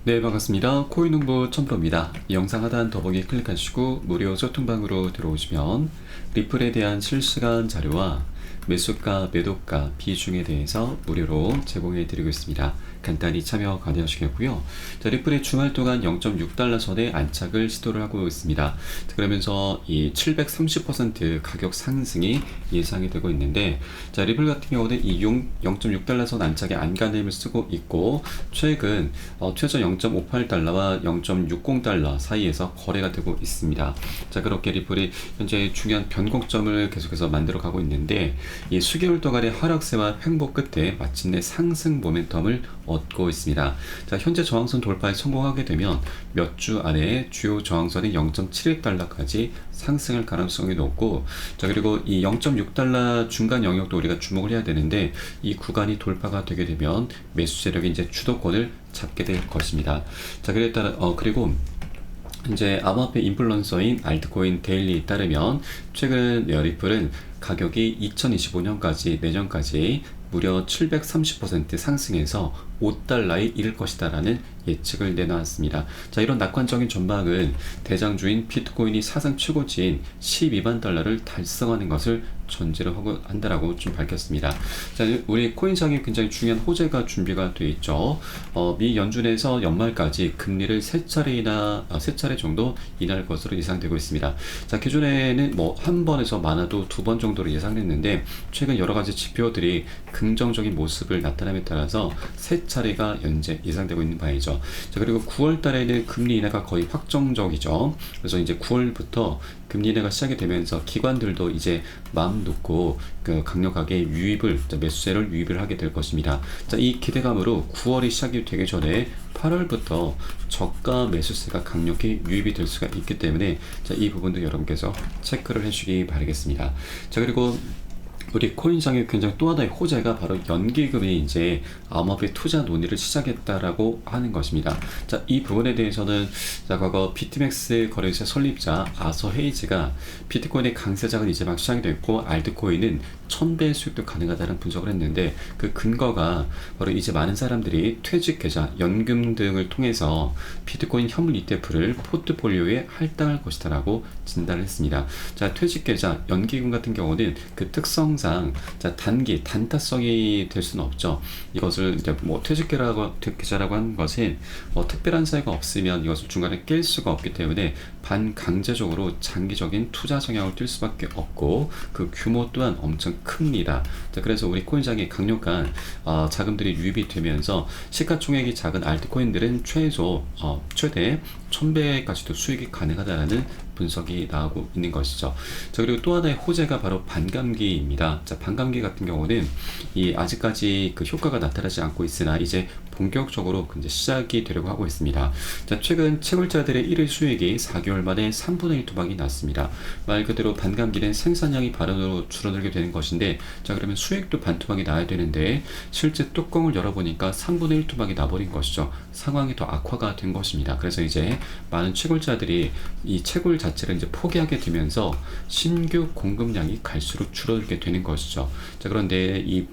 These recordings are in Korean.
네, 반갑습니다. 코인홍보 첨프로입니다. 이 영상 하단 더보기 클릭하시고 무료 소통방으로 들어오시면 리플에 대한 실시간 자료와 매수가, 매도가, 비중에 대해서 무료로 제공해 드리고 있습니다. 간단히 참여 가능하시겠고요. 자, 리플의 주말 동안 0.6달러 선에 안착을 시도를 하고 있습니다. 자, 그러면서 이 730% 가격 상승이 예상이 되고 있는데, 자, 리플 같은 경우는 이 0.6달러 선 안착에 안간힘을 쓰고 있고, 최근 최저 0.58달러와 0.60달러 사이에서 거래가 되고 있습니다. 자, 그렇게 리플이 현재 중요한 변곡점을 계속해서 만들어 가고 있는데, 이 수개월 동안의 하락세와 횡보 끝에 마침내 상승 모멘텀을 얻고 있습니다. 자, 현재 저항선 돌파에 성공하게 되면 몇 주 안에 주요 저항선인 0.71달러까지 상승할 가능성이 높고, 자, 그리고 이 0.6달러 중간 영역도 우리가 주목을 해야 되는데, 이 구간이 돌파가 되게 되면 매수 세력이 이제 주도권을 잡게 될 것입니다. 자, 그리고 이제 암호화폐 인플루언서인 알트코인 데일리에 따르면 최근 리플은 가격이 2025년까지 내년까지 무려 730% 상승해서 5달러에 이를 것이다라는 예측을 내놨습니다. 자, 이런 낙관적인 전망은 대장주인 비트코인이 사상 최고치인 12만 달러를 달성하는 것을 전제로 한다라고 좀 밝혔습니다. 자, 우리 코인시장에 굉장히 중요한 호재가 준비가 되어 있죠. 미 연준에서 연말까지 금리를 세 차례 정도 인하할 것으로 예상되고 있습니다. 자, 기존에는 뭐 한 번에서 많아도 두 번 정도로 예상했는데, 최근 여러 가지 지표들이 긍정적인 모습을 나타남에 따라서 세 차례가 현재 예상되고 있는 바이죠. 자, 그리고 9월 달에는 금리 인하가 거의 확정적이죠. 그래서 이제 9월부터 금리 인하가 시작이 되면서 기관들도 이제 마음 놓고 강력하게 매수세를 유입을 하게 될 것입니다. 자, 이 기대감으로 9월이 시작이 되기 전에 8월부터 저가 매수세가 강력히 유입이 될 수가 있기 때문에, 자, 이 부분도 여러분께서 체크를 해주시기 바라겠습니다. 자, 그리고 우리 코인시장의 굉장히 또 하나의 호재가 바로 연기금이 이제 암호화폐 투자 논의를 시작했다라고 하는 것입니다. 자, 이 부분에 대해서는 자, 과거 비트맥스 거래소 설립자 아서 헤이즈가 비트코인의 강세장은 이제 막 시작이 됐고 알트코인은 1000배 수익도 가능하다는 분석을 했는데, 그 근거가 바로 이제 많은 사람들이 퇴직 계좌, 연금 등을 통해서 비트코인 현물 ETF를 포트폴리오에 할당할 것이다라고 진단을 했습니다. 자, 퇴직 계좌, 연기금 같은 경우는 그 특성상 자, 단타성이 될 수는 없죠. 이것을 이제 뭐 퇴직계좌라고 하는 것은 특별한 사유가 없으면 이것을 중간에 깰 수가 없기 때문에 반강제적으로 장기적인 투자 성향을 띌 수밖에 없고, 그 규모 또한 엄청 큽니다. 자, 그래서 우리 코인장에 강력한 자금들이 유입이 되면서 시가총액이 작은 알트코인들은 최대 1000배까지도 수익이 가능하다는 분석이 나오고 있는 것이죠. 자, 그리고 또 하나의 호재가 바로 반감기입니다. 자, 반감기 같은 경우는 아직까지 그 효과가 나타나지 않고 있으나 이제 본격적으로 이제 시작이 되려고 하고 있습니다. 자, 최근 채굴자들의 1일 수익이 4개월 만에 3분의 1 토막이 났습니다. 말 그대로 반감기는 생산량이 반으로 줄어들게 되는 것인데, 자, 그러면 수익도 반토막이 나야 되는데 실제 뚜껑을 열어보니까 3분의 1 토막이 나버린 것이죠. 상황이 더 악화가 된 것입니다. 그래서 이제 많은 채굴자들이 이 채굴 자체를 이제 포기하게 되면서 신규 공급량이 갈수록 줄어들게 되는 것이죠. 자, 그런데 이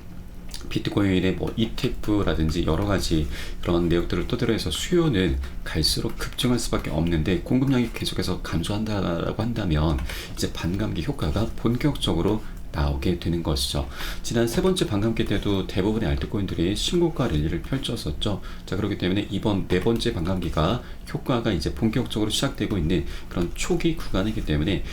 비트코인의 뭐 ETF라든지 여러 가지 그런 내역들을 토대로 해서 수요는 갈수록 급증할 수밖에 없는데, 공급량이 계속해서 감소한다라고 한다면 이제 반감기 효과가 본격적으로 나오게 되는 것이죠. 지난 세 번째 반감기 때도 대부분의 알트코인들이 신고가 랠리를 펼쳤었죠. 자, 그렇기 때문에 이번 네 번째 반감기가 효과가 이제 본격적으로 시작되고 있는 그런 초기 구간이기 때문에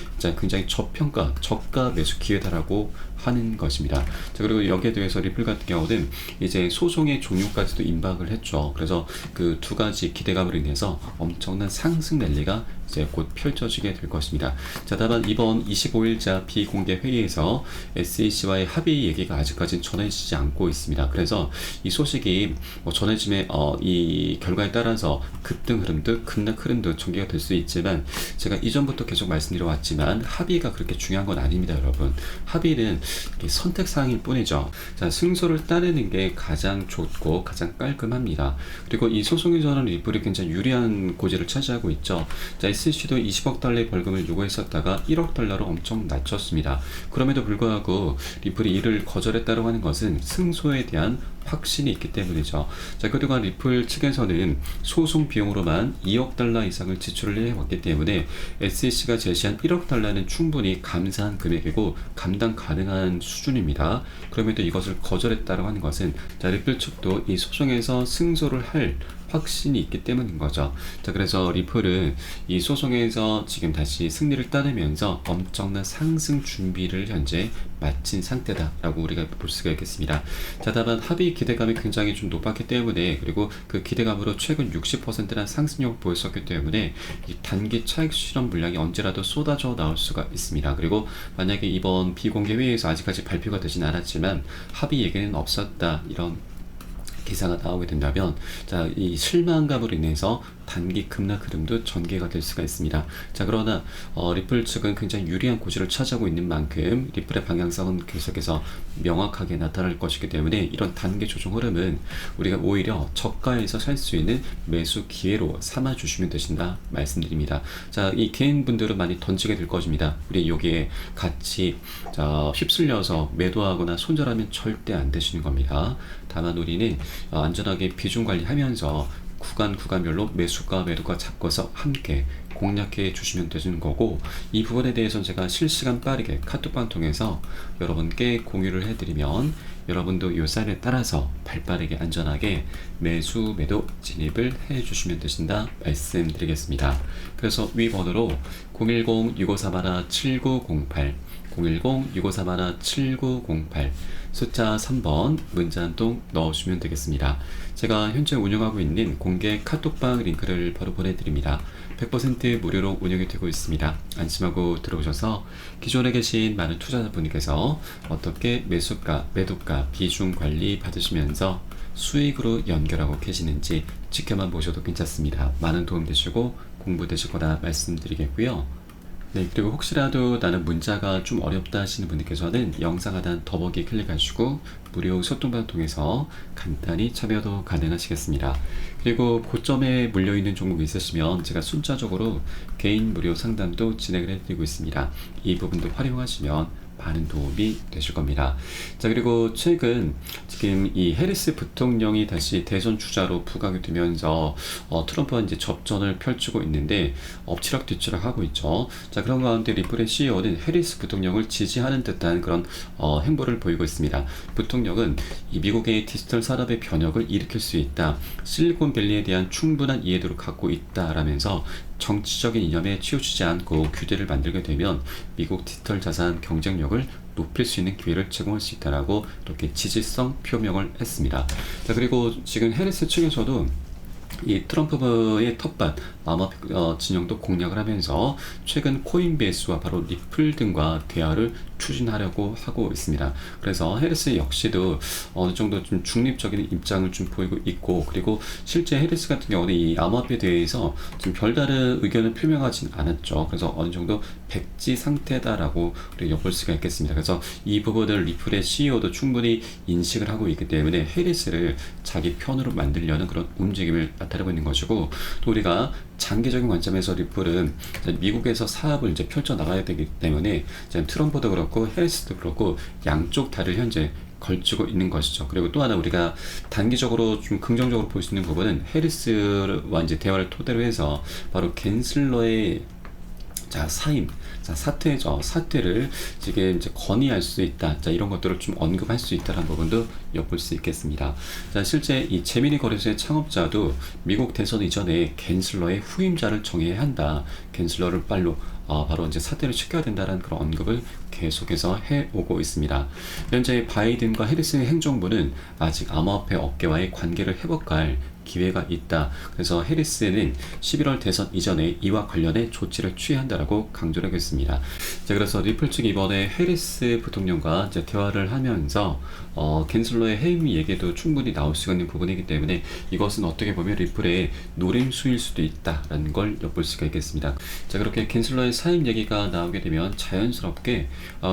굉장히 저가 매수 기회다라고 하는 것입니다. 자, 그리고 여기에 대해서 리플 같은 경우는 이제 소송의 종료까지도 임박을 했죠. 그래서 그 두 가지 기대감으로 인해서 엄청난 상승 랠리가 이제 곧 펼쳐지게 될 것입니다. 자, 다만 이번 25일자 비공개 회의에서 SEC와의 합의 얘기가 아직까지는 전해지지 않고 있습니다. 그래서 이 소식이 전해짐의 이 결과에 따라서 급등 흐름도 급락 흐름도 전개가 될 수 있지만, 제가 이전부터 계속 말씀드려 왔지만 합의가 그렇게 중요한 건 아닙니다, 여러분. 합의는 선택사항일 뿐이죠. 자, 승소를 따내는 게 가장 좋고 가장 깔끔합니다. 그리고 이 소송에서는 리플이 굉장히 유리한 고지를 차지하고 있죠. 자, SEC도 20억 달러의 벌금을 요구했었다가 1억 달러로 엄청 낮췄습니다. 그럼에도 불구하고 리플이 이를 거절했다고 하는 것은 승소에 대한 확신이 있기 때문이죠. 자, 그동안 리플 측에서는 소송 비용으로만 2억 달러 이상을 지출을 해왔기 때문에 SEC가 제시한 1억 달러는 충분히 감사한 금액이고 감당 가능한 수준입니다. 그럼에도 이것을 거절했다고 하는 것은 자, 리플 측도 이 소송에서 승소를 할 확신이 있기 때문인 거죠. 자, 그래서 리플은 이 소송에서 지금 다시 승리를 따내면서 엄청난 상승 준비를 현재 마친 상태다라고 우리가 볼 수가 있겠습니다. 자, 다만 합의 기대감이 굉장히 좀 높았기 때문에, 그리고 그 기대감으로 최근 60%란 상승력을 보였었기 때문에 이 단기 차익 실현 물량이 언제라도 쏟아져 나올 수가 있습니다. 그리고 만약에 이번 비공개 회의에서 아직까지 발표가 되진 않았지만 합의 얘기는 없었다, 이런 기사가 나오게 된다면, 자, 이 실망감으로 인해서 단기 급락 흐름도 전개가 될 수가 있습니다. 자, 그러나 리플 측은 굉장히 유리한 고지를 차지하고 있는 만큼 리플의 방향성은 계속해서 명확하게 나타날 것이기 때문에 이런 단기 조정 흐름은 우리가 오히려 저가에서 살 수 있는 매수 기회로 삼아 주시면 되신다 말씀드립니다. 자, 이 개인분들은 많이 던지게 될 것입니다. 우리 여기에 같이 휩쓸려서 매도하거나 손절하면 절대 안 되시는 겁니다. 다만 우리는 안전하게 비중 관리하면서 구간별로 매수가 매도가 잡고서 함께 공략해 주시면 되는 거고, 이 부분에 대해서는 제가 실시간 빠르게 카톡방 통해서 여러분께 공유를 해드리면 여러분도 이 사인에 따라서 발빠르게 안전하게 매수 매도 진입을 해 주시면 되신다 말씀드리겠습니다. 그래서 위 번호로 010-6531-7908 010-6531-7908 숫자 3번 문자 한 통 넣어주시면 되겠습니다. 제가 현재 운영하고 있는 공개 카톡방 링크를 바로 보내드립니다. 100% 무료로 운영이 되고 있습니다. 안심하고 들어오셔서 기존에 계신 많은 투자자분께서 어떻게 매수가, 매도가, 비중 관리 받으시면서 수익으로 연결하고 계시는지 지켜만 보셔도 괜찮습니다. 많은 도움 되시고 공부 되실 거다 말씀드리겠고요. 네, 그리고 혹시라도 나는 문자가 좀 어렵다 하시는 분들께서는 영상 하단 더보기 클릭하시고 무료 소통방 통해서 간단히 참여도 가능하시겠습니다. 그리고 고점에 물려있는 종목이 있으시면 제가 순차적으로 개인 무료 상담도 진행을 해드리고 있습니다. 이 부분도 활용하시면 많은 도움이 되실 겁니다. 자, 그리고 최근 지금 이 해리스 부통령이 다시 대선 주자로 부각이 되면서 트럼프와 이제 접전을 펼치고 있는데 엎치락뒤치락 하고 있죠. 자, 그런 가운데 리플의 CEO는 해리스 부통령을 지지하는 듯한 그런 행보를 보이고 있습니다. 부통령은 이 미국의 디지털 산업의 변혁을 일으킬 수 있다, 실리콘밸리에 대한 충분한 이해도를 갖고 있다라면서 정치적인 이념에 치우치지 않고 규제를 만들게 되면 미국 디지털 자산 경쟁력을 높일 수 있는 기회를 제공할 수 있다라고 이렇게 지지성 표명을 했습니다. 자, 그리고 지금 해리스 측에서도 이 트럼프의 텃밭 암호 진영도 공략을 하면서 최근 코인베이스와 바로 리플 등과 대화를 추진하려고 하고 있습니다. 그래서 해리스 역시도 어느 정도 좀 중립적인 입장을 좀 보이고 있고, 그리고 실제 해리스 같은 경우는 이 암호화폐에 대해서 좀 별다른 의견을 표명하진 않았죠. 그래서 어느 정도 백지 상태다라고 우리가 엿볼 수가 있겠습니다. 그래서 이 부분을 리플의 CEO도 충분히 인식을 하고 있기 때문에 해리스를 자기 편으로 만들려는 그런 움직임을 나타내고 있는 것이고, 또 우리가 장기적인 관점에서 리플은 미국에서 사업을 이제 펼쳐 나가야 되기 때문에 트럼프도 그렇고 해리스도 그렇고 양쪽 다리를 현재 걸치고 있는 것이죠. 그리고 또 하나 우리가 단기적으로 좀 긍정적으로 볼 수 있는 부분은 해리스와 이제 대화를 토대로 해서 바로 갠슬러의 사임, 사퇴죠. 사퇴를 지금 이제 건의할 수 있다. 이런 것들을 좀 언급할 수 있다는 부분도 엿볼 수 있겠습니다. 자, 실제 이 제미니 거래소의 창업자도 미국 대선 이전에 갠슬러의 후임자를 정해야 한다. 갠슬러를 바로 이제 사퇴를 시켜야 된다는 그런 언급을 계속해서 해오고 있습니다. 현재 바이든과 해리스의 행정부는 아직 암호화폐 업계와의 관계를 회복할 기회가 있다. 그래서 해리스는 11월 대선 이전에 이와 관련해 조치를 취한다라고 강조를 하겠습니다. 자, 그래서 리플 측 이번에 해리스 부통령과 이제 대화를 하면서 갠슬러의 해임 얘기도 충분히 나올 수가 있는 부분이기 때문에 이것은 어떻게 보면 리플의 노림수일 수도 있다라는 걸 엿볼 수가 있겠습니다. 자, 그렇게 갠슬러의 사임 얘기가 나오게 되면 자연스럽게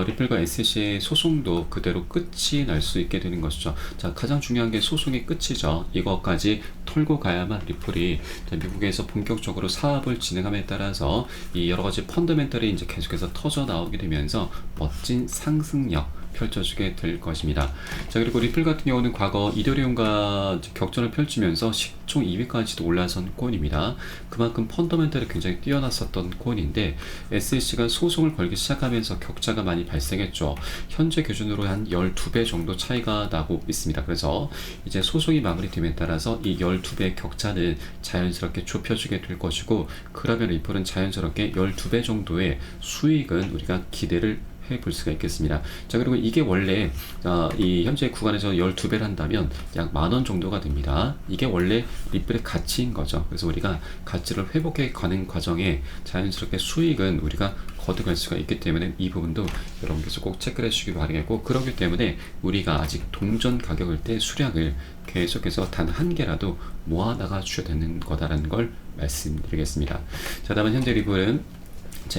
리플과 SEC의 소송도 그대로 끝이 날 수 있게 되는 것이죠. 자, 가장 중요한 게 소송의 끝이죠. 이것까지 털고 가야만 리플이 미국에서 본격적으로 사업을 진행함에 따라서 이 여러 가지 펀더멘털이 이제 계속해서 터져 나오게 되면서 멋진 상승력, 펼쳐주게 될 것입니다. 자, 그리고 리플 같은 경우는 과거 이더리움과 격전을 펼치면서 시총 2위까지도 올라선 코인입니다. 그만큼 펀더멘털이 굉장히 뛰어났었던 코인인데 SEC가 소송을 걸기 시작하면서 격차가 많이 발생했죠. 현재 기준으로 한 12배 정도 차이가 나고 있습니다. 그래서 이제 소송이 마무리됨에 따라서 이 12배 격차는 자연스럽게 좁혀지게 될 것이고, 그러면 리플은 자연스럽게 12배 정도의 수익은 우리가 기대를 해볼 수가 있겠습니다. 자, 그리고 이게 원래 이 현재 구간에서 12배를 한다면 약 10,000원 정도가 됩니다. 이게 원래 리플의 가치인 거죠. 그래서 우리가 가치를 회복해 가는 과정에 자연스럽게 수익은 우리가 거둬갈 수가 있기 때문에 이 부분도 여러분께서 꼭 체크를 해주시기 바라겠고, 그렇기 때문에 우리가 아직 동전 가격일 때 수량을 계속해서 단 한 개라도 모아나가 주셔야 되는 거다라는 걸 말씀드리겠습니다. 자, 다음은 현재 리플은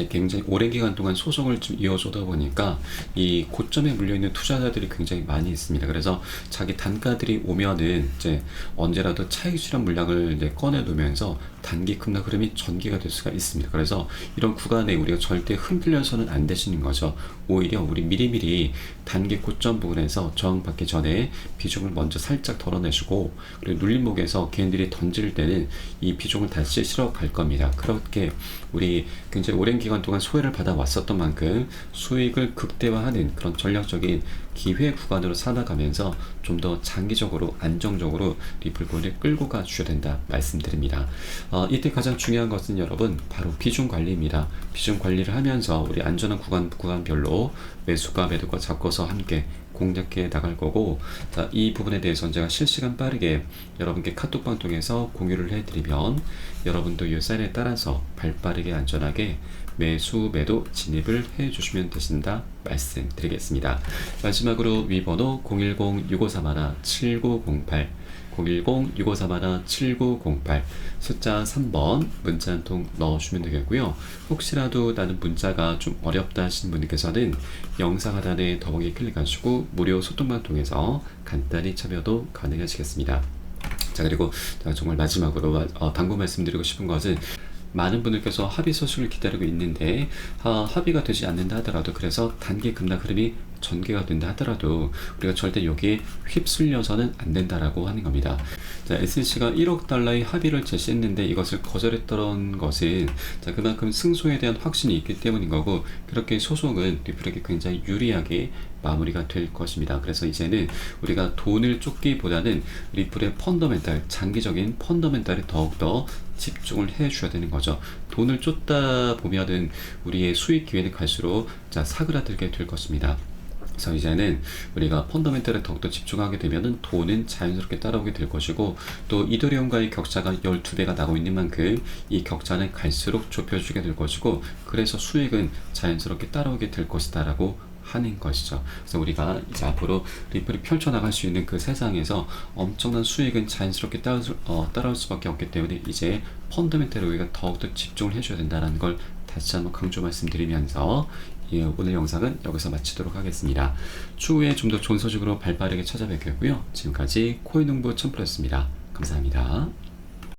굉장히 오랜 기간 동안 소송을 좀 이어주다 보니까 이 고점에 물려있는 투자자들이 굉장히 많이 있습니다. 그래서 자기 단가들이 오면은 이제 언제라도 차익 실현 물량을 이제 꺼내놓으면서 단기 급락 흐름이 전개가 될 수가 있습니다. 그래서 이런 구간에 우리가 절대 흔들려서는 안 되시는 거죠. 오히려 우리 미리미리 단기 고점 부분에서 저항받기 전에 비중을 먼저 살짝 덜어내시고, 그리고 눌림목에서 개인들이 던질 때는 이 비중을 다시 실어 갈 겁니다. 그렇게 우리 굉장히 오랜 기간 동안 소외를 받아왔었던 만큼 수익을 극대화하는 그런 전략적인 기회 구간으로 살아가면서 좀 더 장기적으로 안정적으로 리플코인을 끌고 가 주셔야 된다 말씀드립니다. 이때 가장 중요한 것은 여러분 바로 비중 관리입니다. 비중 관리를 하면서 우리 안전한 구간별로 매수가 매도가 잡고서 함께 공략해 나갈 거고, 자, 이 부분에 대해서는 제가 실시간 빠르게 여러분께 카톡방 통해서 공유를 해드리면 여러분도 이 사인에 따라서 발빠르게 안전하게 매수 매도 진입을 해주시면 되신다 말씀드리겠습니다. 마지막으로 위번호 010-6531-7908 010-6531-7908 숫자 3번 문자 한 통 넣어주시면 되겠고요. 혹시라도 나는 문자가 좀 어렵다 하시는 분들께서는 영상 하단에 더보기 클릭하시고 무료 소통방 통해서 간단히 참여도 가능하시겠습니다. 자, 그리고 정말 마지막으로 당부 말씀드리고 싶은 것은, 많은 분들께서 합의 소식을 기다리고 있는데 합의가 되지 않는다 하더라도, 그래서 단기 급락 흐름이 전개가 된다 하더라도 우리가 절대 여기에 휩쓸려서는 안 된다라고 하는 겁니다. 자, SEC가 1억 달러의 합의를 제시했는데 이것을 거절했던 것은 그만큼 승소에 대한 확신이 있기 때문인 거고, 그렇게 소송은 리플에게 굉장히 유리하게 마무리가 될 것입니다. 그래서 이제는 우리가 돈을 쫓기보다는 리플의 펀더멘탈, 장기적인 펀더멘탈에 더욱더 집중을 해 주셔야 되는 거죠. 돈을 쫓다 보면은 우리의 수익 기회는 갈수록 사그라들게 될 것입니다. 그래서 이제는 우리가 펀더멘털에 더욱더 집중하게 되면은 돈은 자연스럽게 따라오게 될 것이고, 또 이더리움과의 격차가 12배가 나고 있는 만큼 이 격차는 갈수록 좁혀지게 될 것이고, 그래서 수익은 자연스럽게 따라오게 될 것이다 라고 하는 것이죠. 그래서 우리가 이제 앞으로 리플이 펼쳐나갈 수 있는 그 세상에서 엄청난 수익은 자연스럽게 따라올 수밖에 없기 때문에 이제 펀더멘털에 우리가 더욱더 집중을 해줘야 된다는 걸 다시 한번 강조 말씀드리면서 오늘 영상은 여기서 마치도록 하겠습니다. 추후에 좀 더 좋은 소식으로 발빠르게 찾아뵙겠고요. 지금까지 코인농부 첨프였습니다. 감사합니다.